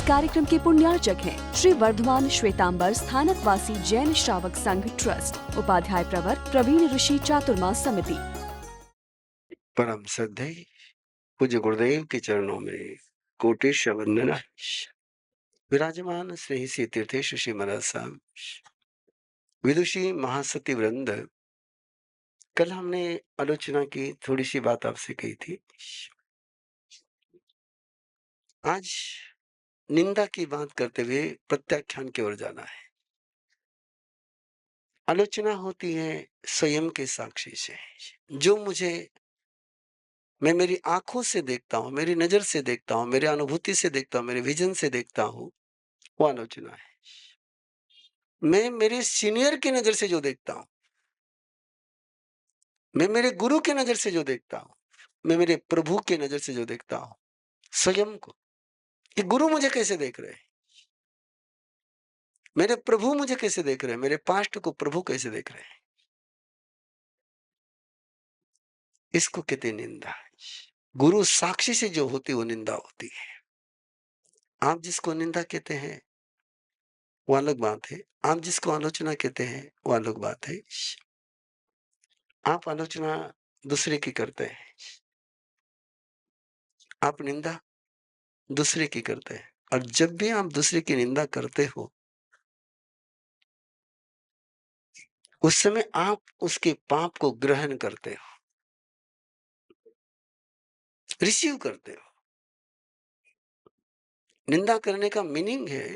कार्यक्रम के पुण्यार्चक हैं श्री वर्धमान श्वेतांबर स्थानकवासी जैन श्रावक संघ ट्रस्ट, उपाध्याय प्रवर प्रवीण ऋषि चातुर्मास समिति। परम श्रद्धेय पूज्य गुरुदेव के चरणों में कोटिश वंदना। विराजमान श्री श्री तीर्थेश श्री महाराज साहब, विदुषी महासती वृंद, कल हमने आलोचना की, थोड़ी सी बात आपसे कही थी। आज निंदा की बात करते हुए प्रत्याख्यान की ओर जाना है। आलोचना होती है स्वयं के साक्षी से, जो मैं मेरी आंखों से देखता हूं, मेरी नजर से देखता हूं, मेरी अनुभूति से देखता हूं, मेरे विजन से देखता हूं, वो आलोचना है। मैं मेरे सीनियर की नजर से जो देखता हूं, मैं मेरे गुरु की नजर से जो देखता हूं, मैं मेरे प्रभु की नजर से जो देखता हूं, स्वयं को, कि गुरु मुझे कैसे देख रहे हैं, मेरे प्रभु मुझे कैसे देख रहे हैं, मेरे पास्ट को प्रभु कैसे देख रहे हैं, इसको कहते निंदा। गुरु साक्षी से जो होती वो निंदा होती है। आप जिसको निंदा कहते हैं वो अलग बात है, आप जिसको आलोचना कहते हैं वो अलग बात है। आप आलोचना दूसरे की करते हैं, आप निंदा दूसरे की करते हैं, और जब भी आप दूसरे की निंदा करते हो, उस समय आप उसके पाप को ग्रहण करते हो, रिसीव करते हो। निंदा करने का मीनिंग है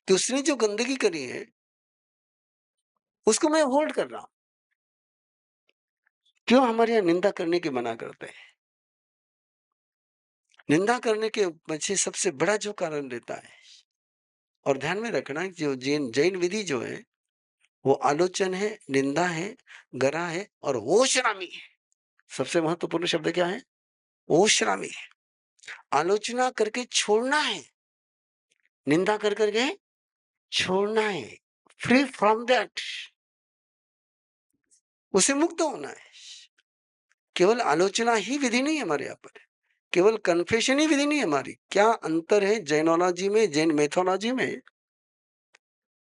कि उसने जो गंदगी करी है उसको मैं होल्ड कर रहा हूं। क्यों हमारे यहां निंदा करने की मना करते हैं? निंदा करने के पीछे सबसे बड़ा जो कारण रहता है, और ध्यान में रखना, जो जैन जैन विधि जो है वो आलोचन है, निंदा है, गरा है और ओशरामी है। सबसे महत्वपूर्ण शब्द क्या है? ओशरामी है। आलोचना करके छोड़ना है, निंदा कर करके छोड़ना है, फ्री फ्रॉम दैट, उसे मुक्त होना है। केवल आलोचना ही विधि नहीं है हमारे यहाँ पर, केवल कन्फेशन ही विधि नहीं है हमारी। क्या अंतर है जैनोलॉजी में, जैन मेथोलॉजी में?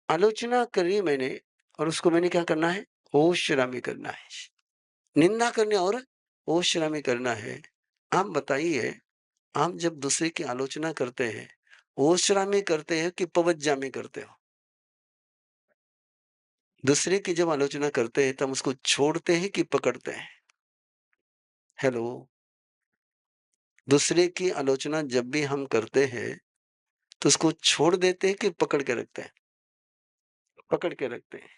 आलोचना करी मैंने और उसको मैंने क्या करना है? ओशरामी करना है। निंदा करने और ओशरामी करना है। आप बताइए, आप जब दूसरे की आलोचना करते हैं, ओशरामी करते हैं कि पवज्जामी करते हो? दूसरे की जब आलोचना करते हैं तब उसको छोड़ते हैं कि पकड़ते हैं? हेलो, दूसरे की आलोचना जब भी हम करते हैं तो उसको छोड़ देते हैं कि पकड़ के रखते हैं? पकड़ के रखते हैं।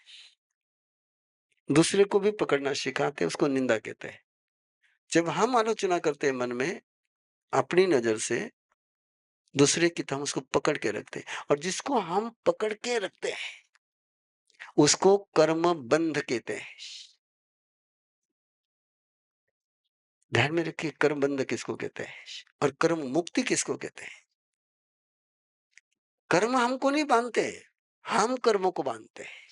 दूसरे को भी पकड़ना सिखाते हैं, उसको निंदा कहते हैं। जब हम आलोचना करते हैं मन में अपनी नजर से दूसरे की, तो हम उसको पकड़ के रखते हैं, और जिसको हम पकड़ के रखते हैं उसको कर्म बंध कहते हैं। ध्यान में रखिए, कर्म बंध किसको कहते हैं और कर्म मुक्ति किसको कहते हैं? कर्म हमको नहीं बांधते, हम कर्मों को बांधते हैं।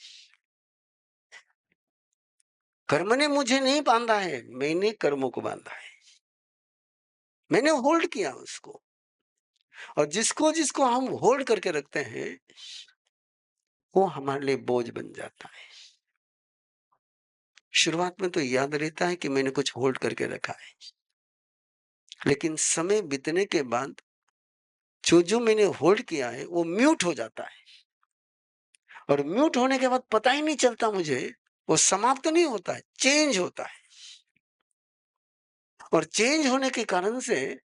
कर्म ने मुझे नहीं बांधा है, मैंने कर्मों को बांधा है, मैंने होल्ड किया उसको। और जिसको जिसको हम होल्ड करके रखते हैं वो हमारे लिए बोझ बन जाता है। शुरुआत में तो याद रहता है कि मैंने कुछ होल्ड करके रखा है, लेकिन समय बीतने के बाद जो जो मैंने होल्ड किया है वो म्यूट हो जाता है, और म्यूट होने के बाद पता ही नहीं चलता मुझे, वो समाप्त तो नहीं होता है, चेंज होता है। और चेंज होने के कारण से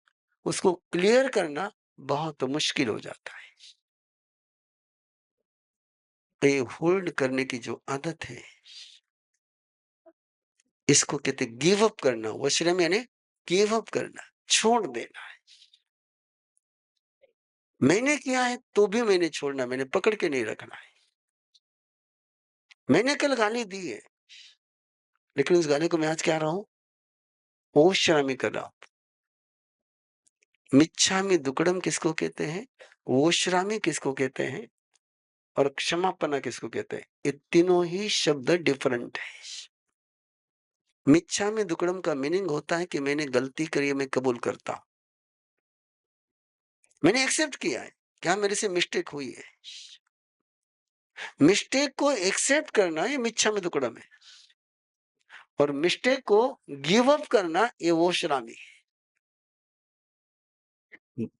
उसको क्लियर करना बहुत मुश्किल हो जाता है। तो ये होल्ड करने की जो आदत है, इसको कहते गिव अप करना। वश्रम यानी गिव अप करना, छोड़ देना है। मैंने किया है तो भी मैंने छोड़ना, मैंने पकड़ के नहीं रखना है। मैंने कल गाली दी है, लेकिन उस गाली को मैं आज क्या रहा हूं? ओशरामी कर रहा हूं। मिच्छामी दुक्कड़म किसको कहते हैं, ओशरामी किसको कहते हैं, और क्षमापना किसको कहते हैं? ये तीनों ही शब्द डिफरेंट है। मिच्छामी दुक्कड़म का मीनिंग होता है कि मैंने गलती करी है, मैं कबूल करता हूं, मैंने एक्सेप्ट किया है, क्या मेरे से मिस्टेक हुई है? मिस्टेक को एक्सेप्ट करना ये मिच्छामि दुक्कडम है और मिस्टेक को गिव अप करना ये ओशरामी है।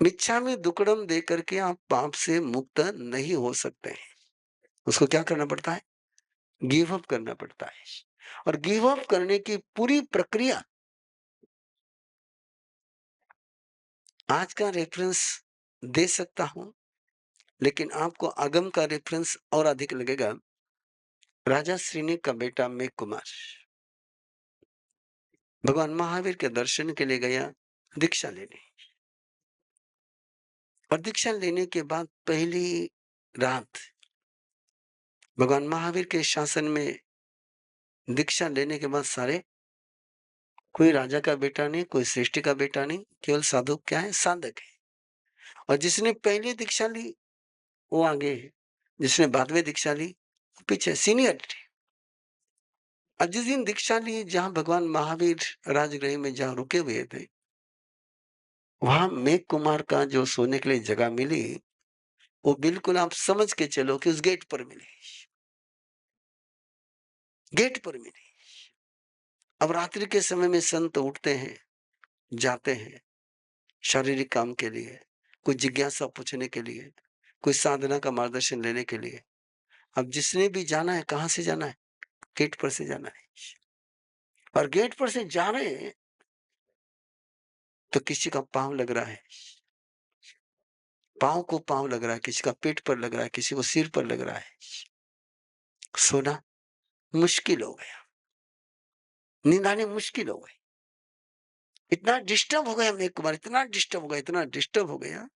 मिच्छामि दुक्कडम दे करके आप पाप से मुक्त नहीं हो सकते हैं। उसको क्या करना पड़ता है? गिव अप करना पड़ता है और गिव अप करने की पूरी प्रक्रिया आज का रेफरेंस दे सकता हूं, लेकिन आपको आगम का रेफरेंस और अधिक लगेगा। राजा श्रीनी का बेटा मेघ कुमार भगवान महावीर के दर्शन के लिए गया दीक्षा लेने और दीक्षा लेने के बाद पहली रात भगवान महावीर के शासन में दीक्षा लेने के बाद सारे कोई राजा का बेटा नहीं, कोई श्रेष्ठी का बेटा नहीं, केवल साधु क्या है? साधक है। और जिसने पहले दीक्षा ली वो आगे है, जिसने बाद में दीक्षा ली वो पीछे सीनियरिटी। और जिस दिन दीक्षा ली जहां भगवान महावीर राजगृह में जहां रुके हुए थे, वहां मेघ कुमार का जो सोने के लिए जगह मिली वो बिल्कुल आप समझ के चलो कि उस गेट पर मिली, गेट पर मिली। अब रात्रि के समय में संत उठते हैं, जाते हैं शारीरिक काम के लिए, कोई जिज्ञासा पूछने के लिए, कोई साधना का मार्गदर्शन लेने के लिए। अब जिसने भी जाना है, कहाँ से जाना है? गेट पर से जाना है। और गेट पर से जा रहे हैं तो किसी का पाँव लग रहा है, पाँव को पाँव लग रहा है, किसी का पेट पर लग रहा है, किसी को सिर पर लग रहा है। सोना मुश्किल हो गया, नींद आनी मुश्किल हो गई। इतना डिस्टर्ब हो गया मेघ कुमार, इतना डिस्टर्ब हो गया, इतना डिस्टर्ब हो गया।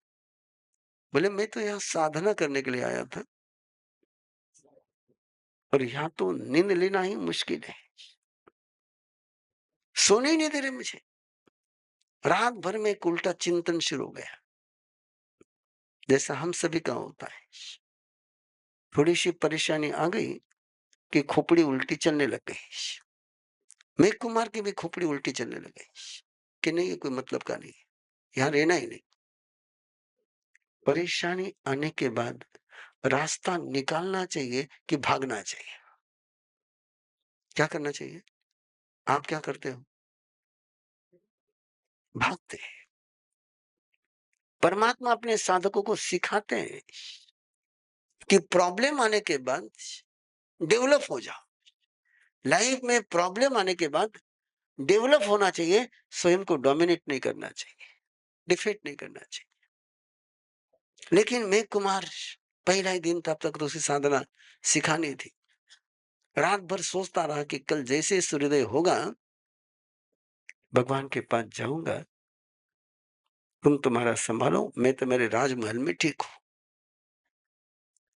बोले मैं तो यहाँ साधना करने के लिए आया था और यहाँ तो नींद लेना ही मुश्किल है, सोने ही नहीं दे रहे मुझे। रात भर में एक उल्टा चिंतन शुरू हो गया, जैसा हम सभी का होता है। थोड़ी सी परेशानी आ गई कि खोपड़ी उल्टी चलने लग गई। मेघ कुमार की भी खोपड़ी उल्टी चलने लग गई कि नहीं ये कोई मतलब का नहीं, यहाँ रहना ही नहीं। परेशानी आने के बाद रास्ता निकालना चाहिए कि भागना चाहिए? क्या करना चाहिए? आप क्या करते हो? भागते हैं। परमात्मा अपने साधकों को सिखाते हैं कि प्रॉब्लम आने के बाद डेवलप हो जाओ। लाइफ में प्रॉब्लम आने के बाद डेवलप होना चाहिए, स्वयं को डोमिनेट नहीं करना चाहिए, डिफीट नहीं करना चाहिए। लेकिन मेघ कुमार पहला ही दिन, तब तक तो उसे साधना सिखानी थी। रात भर सोचता रहा कि कल जैसे सूर्योदय होगा भगवान के पास जाऊंगा, तुम तुम्हारा संभालो, मैं तो मेरे राजमहल में ठीक हूं।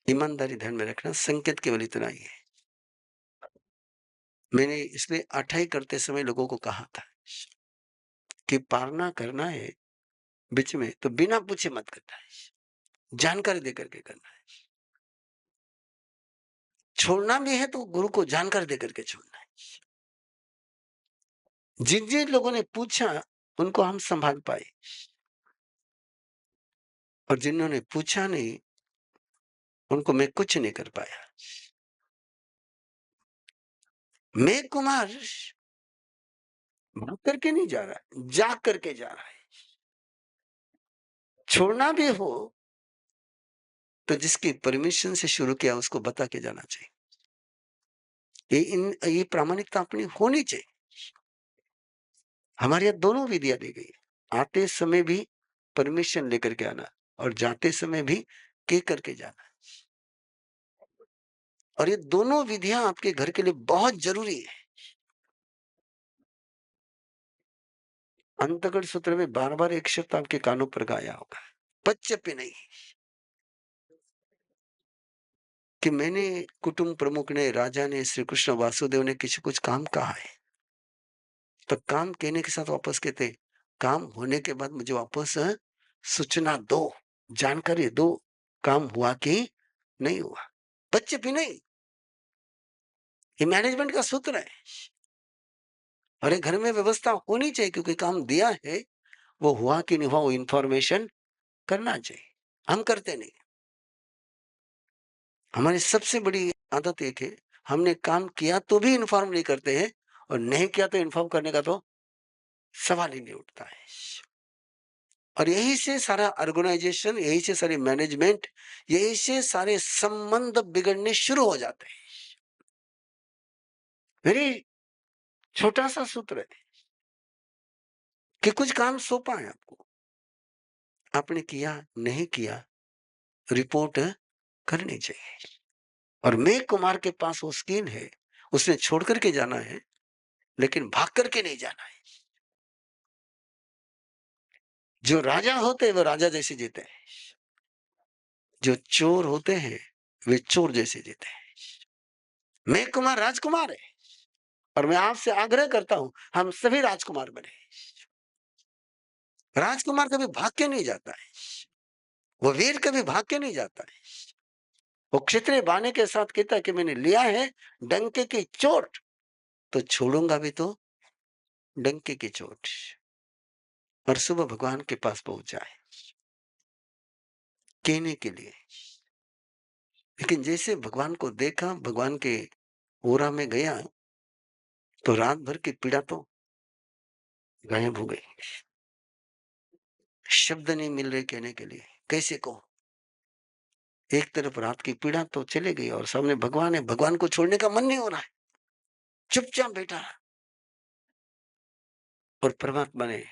ईमानदारी ध्यान में रखना, संकेत केवल इतना ही है। मैंने इसलिए अठाई करते समय लोगों को कहा था कि पारना करना है बीच में तो बिना पूछे मत करना है, जानकारी देकर के करना है। छोड़ना भी है तो गुरु को जानकारी देकर के छोड़ना है। जिन जिन लोगों ने पूछा उनको हम संभाल पाए और जिन्होंने पूछा नहीं उनको मैं कुछ नहीं कर पाया। मेघ कुमार भाग करके नहीं जा रहा, जाग करके जा रहा है। छोड़ना भी हो तो जिसकी परमिशन से शुरू किया उसको बता के जाना चाहिए। ये प्रामाणिकता अपनी होनी चाहिए। हमारे यहाँ दोनों विधियां दी गई है, आते समय भी परमिशन लेकर के आना और जाते समय भी कह करके जाना। और ये दोनों विधियां आपके घर के लिए बहुत जरूरी है। अंतगढ़ सूत्र में बार बार एक शब्द आपके कानों पर गाया होगा, पच्चपी नहीं। कि मैंने कुटुंब प्रमुख ने, राजा ने, श्री कृष्ण वासुदेव ने किसी कुछ काम कहा है तो काम कहने के साथ वापस कहते, काम होने के बाद मुझे वापस सूचना दो, जानकारी दो, काम हुआ कि नहीं हुआ। बच्चे भी नहीं, ये मैनेजमेंट का सूत्र है। और घर में व्यवस्था होनी चाहिए क्योंकि काम दिया है, वो हुआ कि नहीं हुआ वो इंफॉर्मेशन करना चाहिए। हम करते नहीं। हमारी सबसे बड़ी आदत एक है, हमने काम किया तो भी इन्फॉर्म नहीं करते हैं और नहीं किया तो इन्फॉर्म करने का तो सवाल ही नहीं उठता है। और यही से सारा ऑर्गेनाइजेशन, यही से सारी मैनेजमेंट, यही से सारे संबंध बिगड़ने शुरू हो जाते हैं। वेरी छोटा सा सूत्र है कि कुछ काम सौंपा है आपको, आपने किया नहीं किया, रिपोर्ट करनी चाहिए। और मेघ कुमार के पास वो स्किल है, उसने छोड़ करके जाना है लेकिन भाग करके नहीं जाना है। जो राजा होते हैं वो राजा जैसे जीते हैं, जो चोर होते हैं वे चोर जैसे जीते हैं। मेघ कुमार राजकुमार है और मैं आपसे आग्रह करता हूं हम सभी राजकुमार बने। राजकुमार कभी भाग के नहीं जाता है, वो वीर कभी भाग के नहीं जाता है। वो क्षत्रिय बाने के साथ कहता है कि मैंने लिया है डंके की चोट तो छोड़ूंगा भी तो डंके की चोट। और सुबह भगवान के पास पहुंचा है कहने के लिए, लेकिन जैसे भगवान को देखा, भगवान के ओरा में गया तो रात भर की पीड़ा तो गायब हो गई। शब्द नहीं मिल रहे कहने के लिए, कैसे कहूं। एक तरफ रात की पीड़ा तो चली गई और सामने भगवान है, भगवान को छोड़ने का मन नहीं हो रहा है, चुपचाप बैठा है। और परमात्मा ने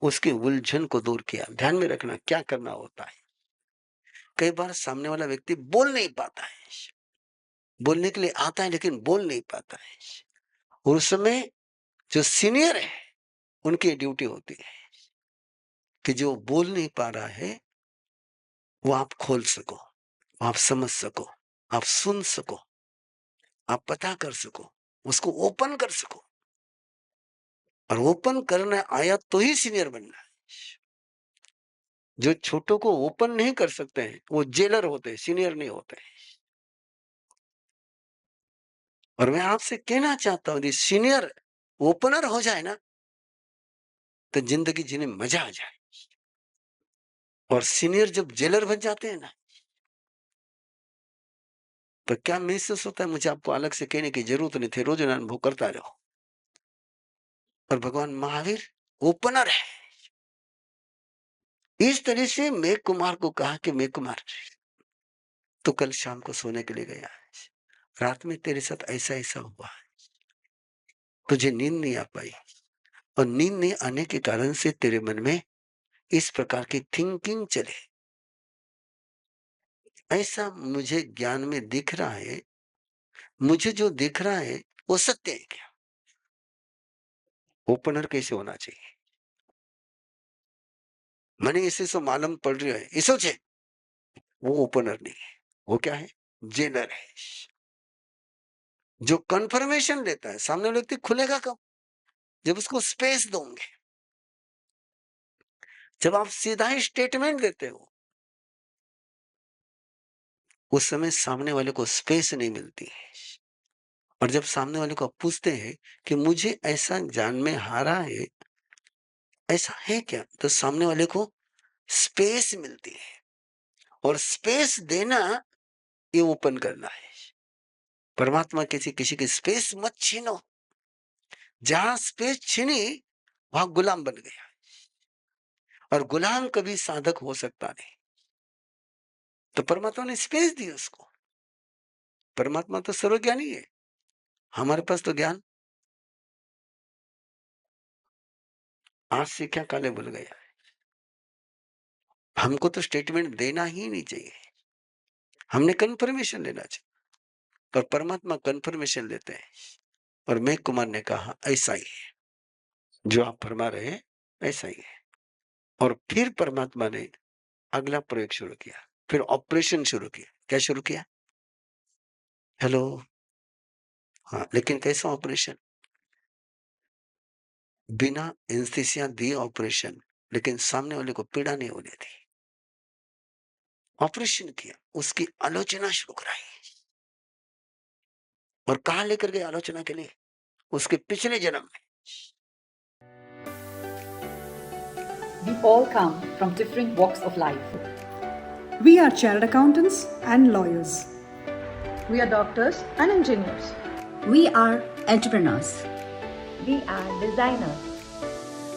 उसकी उलझन को दूर किया। ध्यान में रखना क्या करना होता है। कई बार सामने वाला व्यक्ति बोल नहीं पाता है, बोलने के लिए आता है लेकिन बोल नहीं पाता है, और उस समय जो सीनियर है उनकी ड्यूटी होती है कि जो बोल नहीं पा रहा है वो आप खोल सको, आप समझ सको, आप सुन सको, आप पता कर सको, उसको ओपन कर सको। और ओपन करना आया तो ही सीनियर बनना है। जो छोटों को ओपन नहीं कर सकते हैं वो जेलर होते हैं, सीनियर नहीं होते हैं। और मैं आपसे कहना चाहता हूं यदि सीनियर ओपनर हो जाए ना तो जिंदगी जीने में मजा आ जाए। और सीनियर जब जेलर बन जाते हैं ना तो क्या महसूस होता है मुझे आपको अलग से कहने की जरूरत नहीं थी, रोज अनुभव करता रहो। और भगवान महावीर ओपनर है। इस तरह से मेघ कुमार को कहा कि मेघ कुमार तो कल शाम को सोने के लिए गया, रात में तेरे साथ ऐसा ऐसा हुआ, तुझे नींद नहीं आ पाई और नींद नहीं आने के कारण से तेरे मन में इस प्रकार की थिंकिंग चले। ऐसा मुझे ज्ञान में दिख रहा है, मुझे जो दिख रहा है वो सत्य है क्या? ओपनर कैसे होना चाहिए? मैंने इसे सो मालूम पड़ रही है इसो छे, वो ओपनर नहीं है, वो क्या है? जेलर है। जो कंफर्मेशन लेता है सामने वाला व्यक्ति खुलेगा कब? जब उसको स्पेस दोगे, जब आप सीधा ही स्टेटमेंट देते हो उस समय सामने वाले को स्पेस नहीं मिलती है। और जब सामने वाले को आप पूछते हैं कि मुझे ऐसा जान में हारा है, ऐसा है क्या, तो सामने वाले को स्पेस मिलती है। और स्पेस देना ये ओपन करना है। परमात्मा किसी किसी की स्पेस मत छीनो। जहां स्पेस छीनी वहां गुलाम बन गया, और गुलाम कभी साधक हो सकता नहीं। तो परमात्मा ने स्पेस दी उसको। परमात्मा तो सर्वज्ञानी है, हमारे पास तो ज्ञान आज से क्या काले भूल गया। हमको तो स्टेटमेंट देना ही नहीं चाहिए, हमने कंफर्मेशन लेना चाहिए। और परमात्मा कंफर्मेशन लेते हैं। और मेघ कुमार ने कहा ऐसा ही है, जो आप फरमा रहे हैं ऐसा ही है। और फिर परमात्मा ने अगला प्रयोग शुरू किया, फिर ऑपरेशन शुरू किया। क्या शुरू किया? हेलो, हाँ, लेकिन कैसा ऑपरेशन? बिना एनेस्थीसिया दिए ऑपरेशन, लेकिन सामने वाले को पीड़ा नहीं होने दी। ऑपरेशन किया, उसकी आलोचना शुरू कराई। और कहां लेकर गए आलोचना के लिए? उसके पिछले जन्म में। We all come from different walks of life. We are chartered accountants and lawyers. We are doctors and engineers. We are entrepreneurs. We are designers.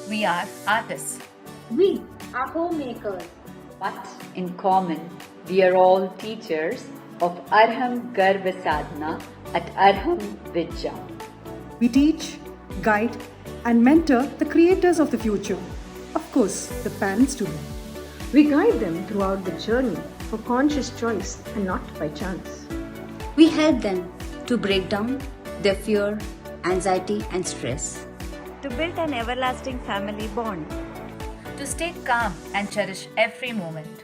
We are artists. We are homemakers. But in common, we are all teachers of Arham Garva Sadhana at Arham Vidya. We teach, guide, and mentor the creators of the future. Of course, the parents too. We guide them throughout the journey for conscious choice and not by chance. We help them to break down their fear, anxiety, and stress. To build an everlasting family bond. To stay calm and cherish every moment.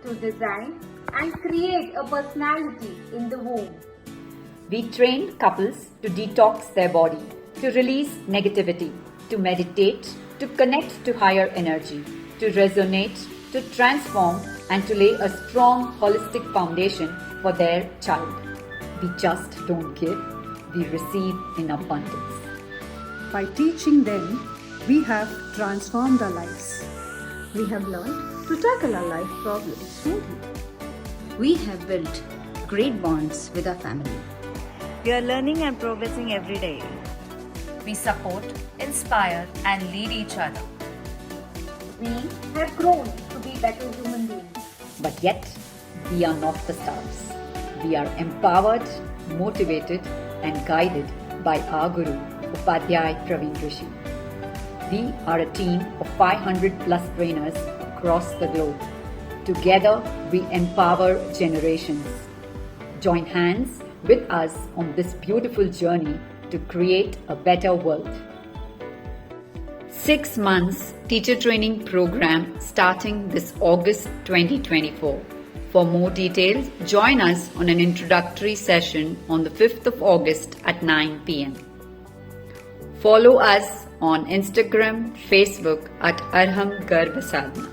To design and create a personality in the womb. We train couples to detox their body, to release negativity, to meditate, to connect to higher energy, to resonate, to transform, and to lay a strong holistic foundation for their child. We just don't give, we receive in abundance. By teaching them, we have transformed our lives. We have learned to tackle our life problems smoothly. We have built great bonds with our family. We are learning and progressing every day. We support, inspire, and lead each other. We have grown to be better human beings. But yet, we are not the stars. We are empowered, motivated, and guided by our Guru, Upadhyay Praveen Rishi. We are a team of 500 plus trainers across the globe. Together, we empower generations. Join hands with us on this beautiful journey to create a better world. 6 months teacher training program starting this August 2024. For more details, join us on an introductory session on the 5th of August at 9 p.m. Follow us on Instagram, Facebook at Arham Garva Sadhana.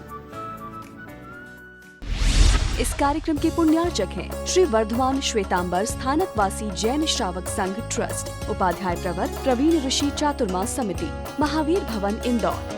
इस कार्यक्रम के पुण्यार्चक हैं श्री वर्धमान श्वेतांबर स्थानकवासी जैन श्रावक संघ trust, Upadhyay प्रवर प्रवीण ऋषि चातुर्मा समिति, महावीर भवन इंदौर।